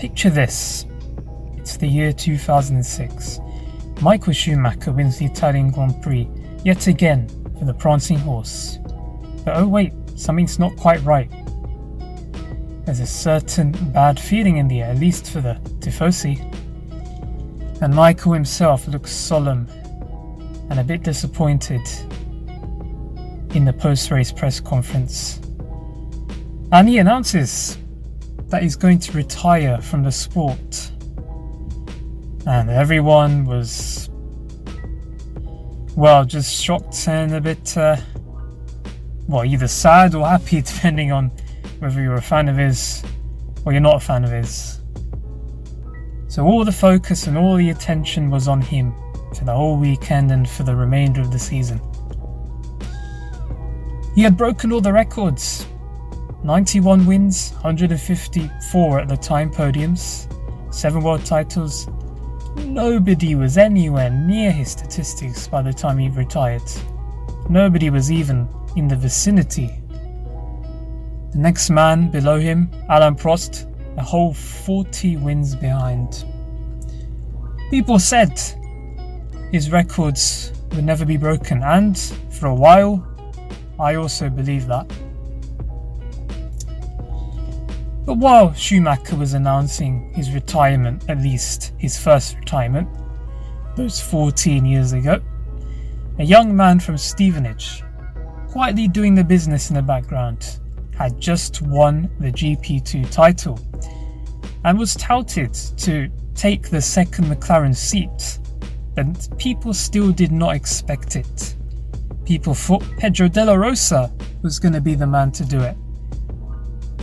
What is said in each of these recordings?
Picture this. It's the year 2006. Michael Schumacher wins the Italian Grand Prix yet again for the prancing horse. But oh wait, something's not quite right. There's a certain bad feeling in the air, at least for the Tifosi. And Michael himself looks solemn and a bit disappointed in the post-race press conference. And he announces that he's going to retire from the sport. And everyone was, just shocked and a bit, either sad or happy, depending on whether you're a fan of his or you're not a fan of his. So all the focus and all the attention was on him for the whole weekend and for the remainder of the season. He had broken all the records. 91 wins, 154 at the time podiums, 7 world titles. Nobody was anywhere near his statistics by the time he retired. Nobody was even in the vicinity. The next man below him, Alain Prost, a whole 40 wins behind. People said his records would never be broken, and for a while, I also believe that. But while Schumacher was announcing his retirement, at least his first retirement, those 14 years ago, a young man from Stevenage, quietly doing the business in the background, had just won the GP2 title and was touted to take the second McLaren seat, but people still did not expect it. People thought Pedro Della Rosa was going to be the man to do it.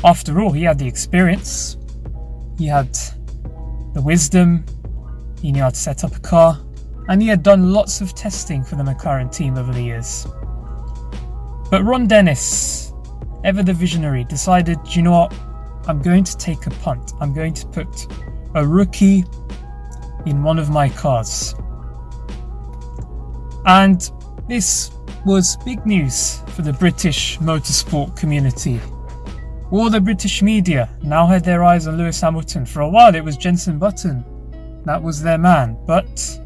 After all, he had the experience, he had the wisdom, he knew how to set up a car, and he had done lots of testing for the McLaren team over the years. But Ron Dennis, ever the visionary, decided, you know what, I'm going to take a punt. I'm going to put a rookie in one of my cars. And this was big news for the British motorsport community. All the British media now had their eyes on Lewis Hamilton. For a while it was Jenson Button. That was their man. But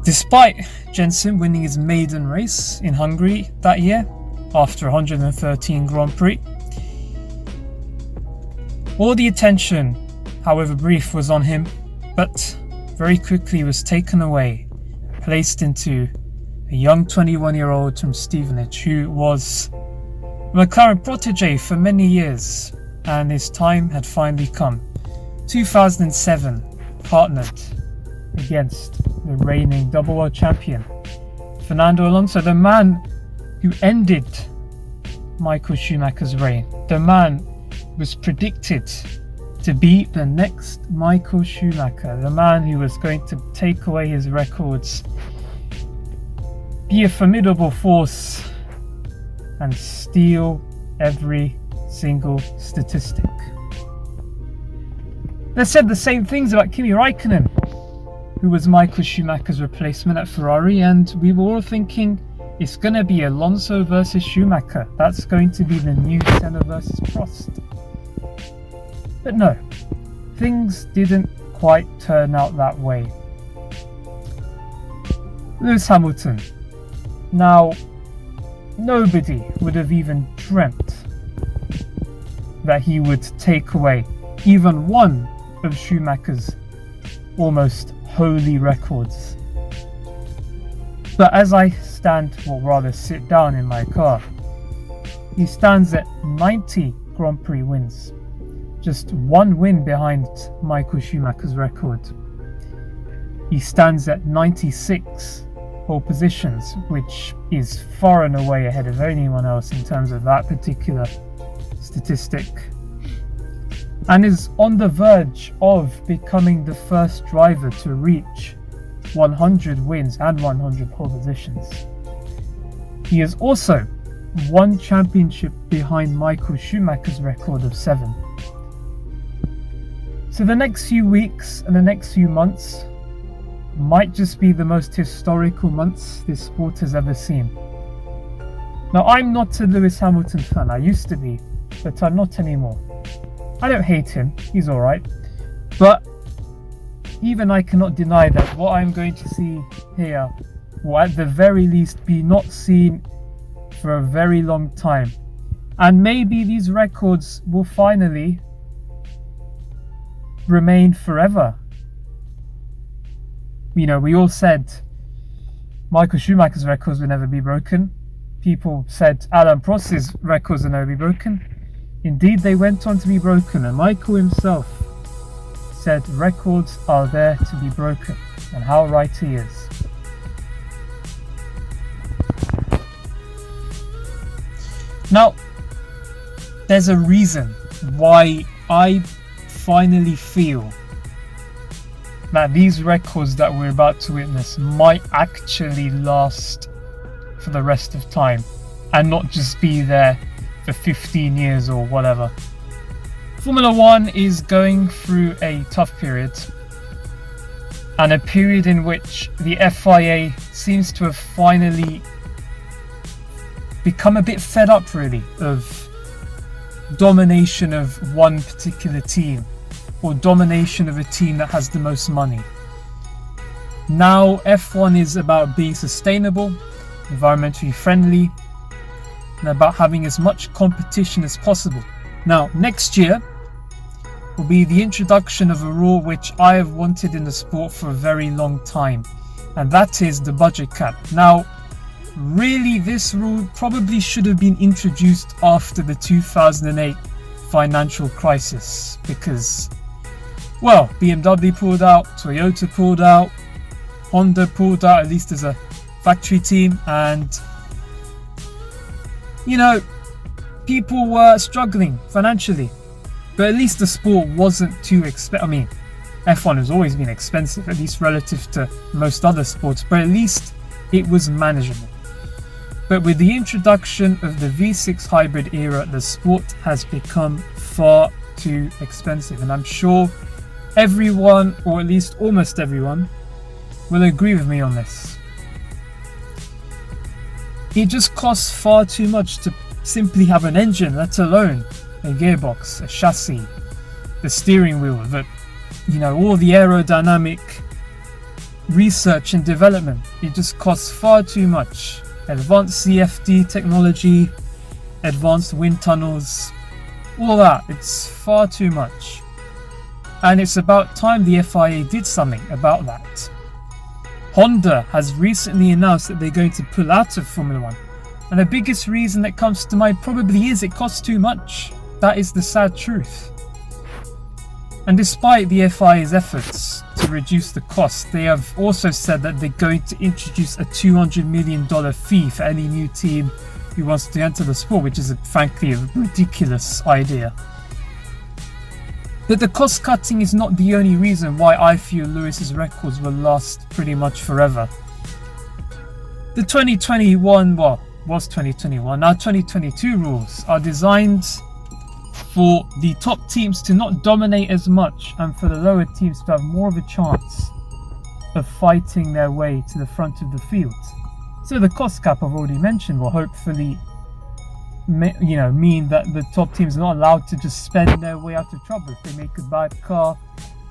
despite Jenson winning his maiden race in Hungary that year, after 113 Grand Prix, all the attention, however brief, was on him, but very quickly was taken away, placed into a young 21-year-old from Stevenage who was a McLaren protege for many years, and his time had finally come. 2007, partnered against the reigning double world champion Fernando Alonso, the man who ended Michael Schumacher's reign. The man was predicted to be the next Michael Schumacher, the man who was going to take away his records, be a formidable force, and steal every single statistic. They said the same things about Kimi Räikkönen, who was Michael Schumacher's replacement at Ferrari, and we were all thinking it's going to be Alonso versus Schumacher. That's going to be the new Senna versus Prost. But no, things didn't quite turn out that way. Lewis Hamilton. Now, nobody would have even dreamt that he would take away even one of Schumacher's almost holy records. But as I sit down in my car, he stands at 90 Grand Prix wins, just one win behind Michael Schumacher's record. He stands at 96 pole positions, which is far and away ahead of anyone else in terms of that particular statistic, and is on the verge of becoming the first driver to reach 100 wins and 100 pole positions. He is also one championship behind Michael Schumacher's record of 7. So the next few weeks and the next few months might just be the most historical months this sport has ever seen. Now, I'm not a Lewis Hamilton fan. I used to be, but I'm not anymore. I don't hate him, he's alright. But even I cannot deny that what I'm going to see here will at the very least be not seen for a very long time. And maybe these records will finally remain forever. You know, we all said Michael Schumacher's records will never be broken. People said Alain Prost's records will never be broken. Indeed, they went on to be broken, and Michael himself said records are there to be broken, and how right he is. Now, there's a reason why I finally feel that these records that we're about to witness might actually last for the rest of time and not just be there for 15 years or whatever. Formula One is going through a tough period, and a period in which the FIA seems to have finally become a bit fed up, really, of domination of one particular team or domination of a team that has the most money. Now F1 is about being sustainable, environmentally friendly, and about having as much competition as possible. Now next year will be the introduction of a rule which I have wanted in the sport for a very long time, and that is the budget cap. Now really, this rule probably should have been introduced after the 2008 financial crisis because, well, BMW pulled out, Toyota pulled out, Honda pulled out, at least as a factory team, and, you know, people were struggling financially. But at least the sport wasn't too expensive. I mean, F1 has always been expensive, at least relative to most other sports, but at least it was manageable. But with the introduction of the V6 hybrid era, the sport has become far too expensive. And I'm sure everyone, or at least almost everyone, will agree with me on this. It just costs far too much to simply have an engine, let alone a gearbox, a chassis, the steering wheel, all the aerodynamic research and development. It just costs far too much. Advanced CFD technology, advanced wind tunnels, all that, it's far too much. And it's about time the FIA did something about that. Honda has recently announced that they're going to pull out of Formula One. And the biggest reason that comes to mind probably is it costs too much. That is the sad truth. And despite the FIA's efforts to reduce the cost, they have also said that they're going to introduce a $200 million fee for any new team who wants to enter the sport, which is frankly a ridiculous idea. But the cost cutting is not the only reason why I feel Lewis's records will last pretty much forever. The 2021, well, was 2021, now 2022 rules are designed for the top teams to not dominate as much and for the lower teams to have more of a chance of fighting their way to the front of the field. So the cost cap I've already mentioned will hopefully mean that the top teams are not allowed to just spend their way out of trouble if they make a bad car,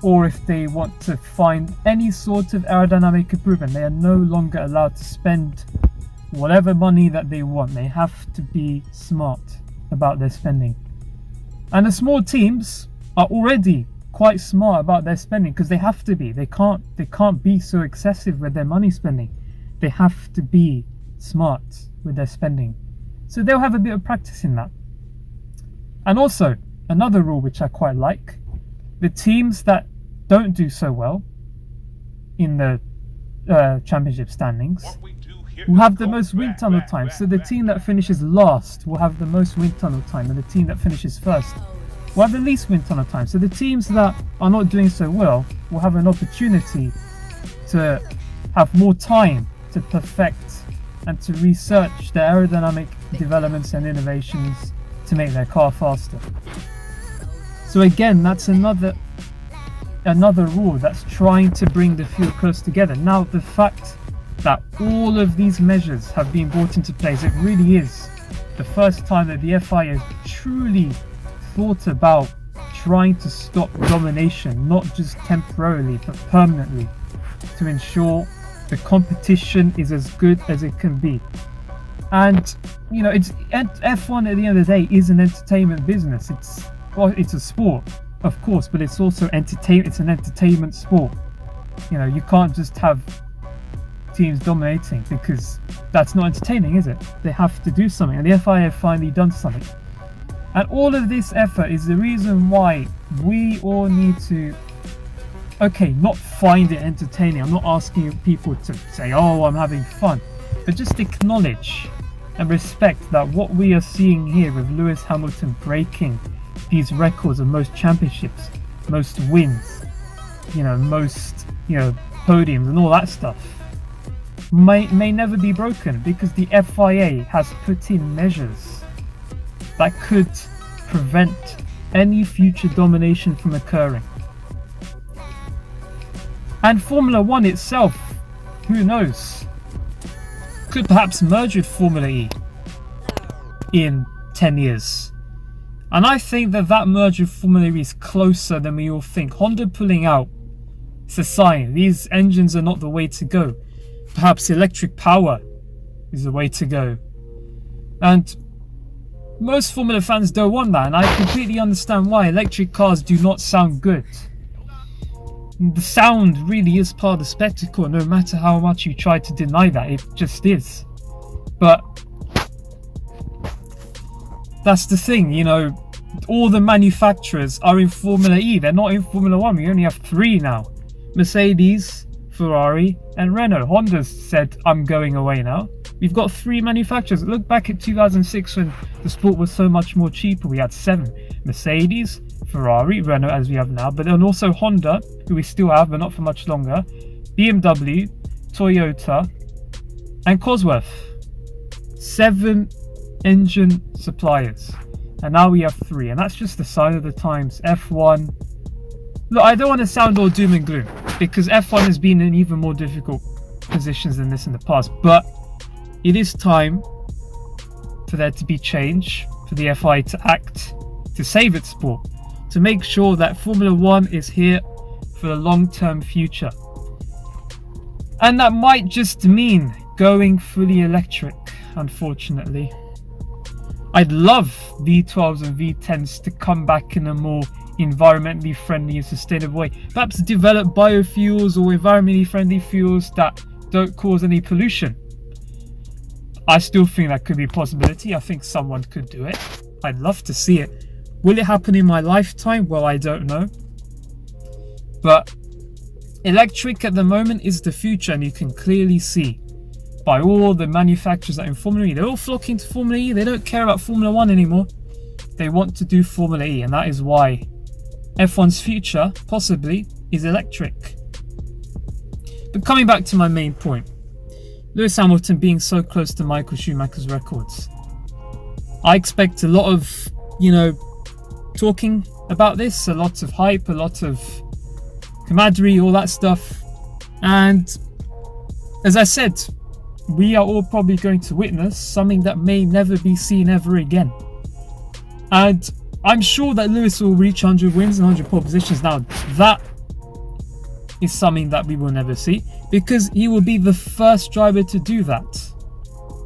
or if they want to find any sort of aerodynamic improvement. They are no longer allowed to spend whatever money that they want. They have to be smart about their spending. And the small teams are already quite smart about their spending because they have to be. They can't be so excessive with their money spending. They have to be smart with their spending. So they'll have a bit of practice in that. And also, another rule which I quite like, the teams that don't do so well in the championship standings will have the most wind tunnel time. So the team that finishes last will have the most wind tunnel time, and the team that finishes first will have the least wind tunnel time. So the teams that are not doing so well will have an opportunity to have more time to perfect and to research the aerodynamic developments and innovations to make their car faster. So again, that's another rule that's trying to bring the field close together. Now, the fact that all of these measures have been brought into place, it really is the first time that the FIA has truly thought about trying to stop domination, not just temporarily but permanently, to ensure the competition is as good as it can be. And you know, it's F1 at the end of the day is an entertainment business. It's a sport, of course, but it's also entertainment. It's an entertainment sport. You know, you can't just have teams dominating, because that's not entertaining, is it? They have to do something, and the FIA have finally done something. And all of this effort is the reason why we all need to, okay, not find it entertaining. I'm not asking people to say, oh, I'm having fun, but just acknowledge and respect that what we are seeing here with Lewis Hamilton breaking these records of most championships, most wins, most, podiums and all that stuff may never be broken, because the FIA has put in measures that could prevent any future domination from occurring. And Formula 1 itself, who knows, could perhaps merge with Formula E in 10 years. And I think that merge with Formula E is closer than we all think. Honda pulling out, it's a sign. These engines are not the way to go. Perhaps electric power is the way to go. And most Formula fans don't want that, and I completely understand why. Electric cars do not sound good. The sound really is part of the spectacle, no matter how much you try to deny that, it just is. But that's the thing, all the manufacturers are in Formula E, they're not in Formula 1. We only have 3 now. Mercedes, Ferrari and Renault. Honda's said, I'm going away now. We've got 3 manufacturers. Look back at 2006 when the sport was so much more cheaper. We had 7. Mercedes, Ferrari, Renault as we have now, but then also Honda, who we still have but not for much longer, BMW, Toyota and Cosworth. 7 engine suppliers. And now we have 3, and that's just the sign of the times. F1, look, I don't want to sound all doom and gloom, because F1 has been in even more difficult positions than this in the past, but it is time for there to be change, for the FIA to act, to save its sport, to make sure that Formula 1 is here for the long-term future. And that might just mean going fully electric, unfortunately. I'd love V12s and V10s to come back in a more environmentally friendly and sustainable way. Perhaps develop biofuels or environmentally friendly fuels that don't cause any pollution. I still think that could be a possibility. I think someone could do it. I'd love to see it. Will it happen in my lifetime? Well, I don't know. But electric at the moment is the future, and you can clearly see by all the manufacturers that are in Formula E, they're all flocking to Formula E. They don't care about Formula 1 anymore. They want to do Formula E, and that is why F1's future, possibly, is electric. But coming back to my main point, Lewis Hamilton being so close to Michael Schumacher's records. I expect a lot of, talking about this, a lot of hype, a lot of camaraderie, all that stuff. And as I said, we are all probably going to witness something that may never be seen ever again. And I'm sure that Lewis will reach 100 wins and 100 pole positions. Now, that is something that we will never see, because he will be the first driver to do that.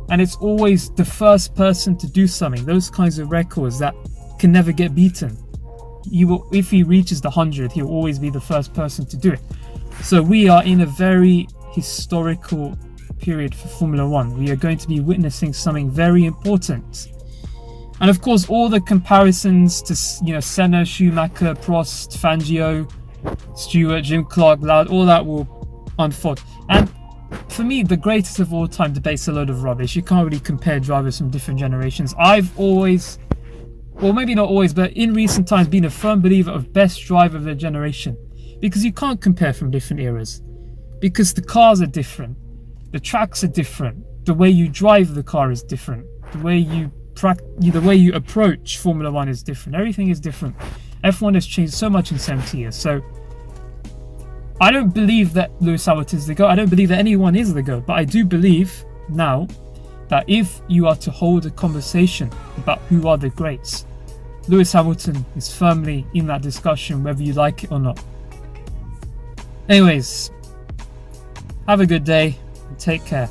And it's always the first person to do something, those kinds of records that can never get beaten. If he reaches the 100, he'll always be the first person to do it. So we are in a very historical period for Formula 1. We are going to be witnessing something very important. And of course, all the comparisons to, Senna, Schumacher, Prost, Fangio, Stewart, Jim Clark, Loud, all that will unfold. And for me, the greatest of all time debate's a load of rubbish. You can't really compare drivers from different generations. I've always, well, maybe not always, but in recent times, been a firm believer of best driver of their generation. Because you can't compare from different eras. Because the cars are different. The tracks are different. The way you drive the car is different. The way you approach Formula 1 is different. Everything is different. F1 has changed so much in 70 years. So I don't believe that Lewis Hamilton is the GOAT. I don't believe that anyone is the GOAT. But I do believe now that if you are to hold a conversation about who are the greats, Lewis Hamilton is firmly in that discussion, whether you like it or not. Anyways, have a good day and take care.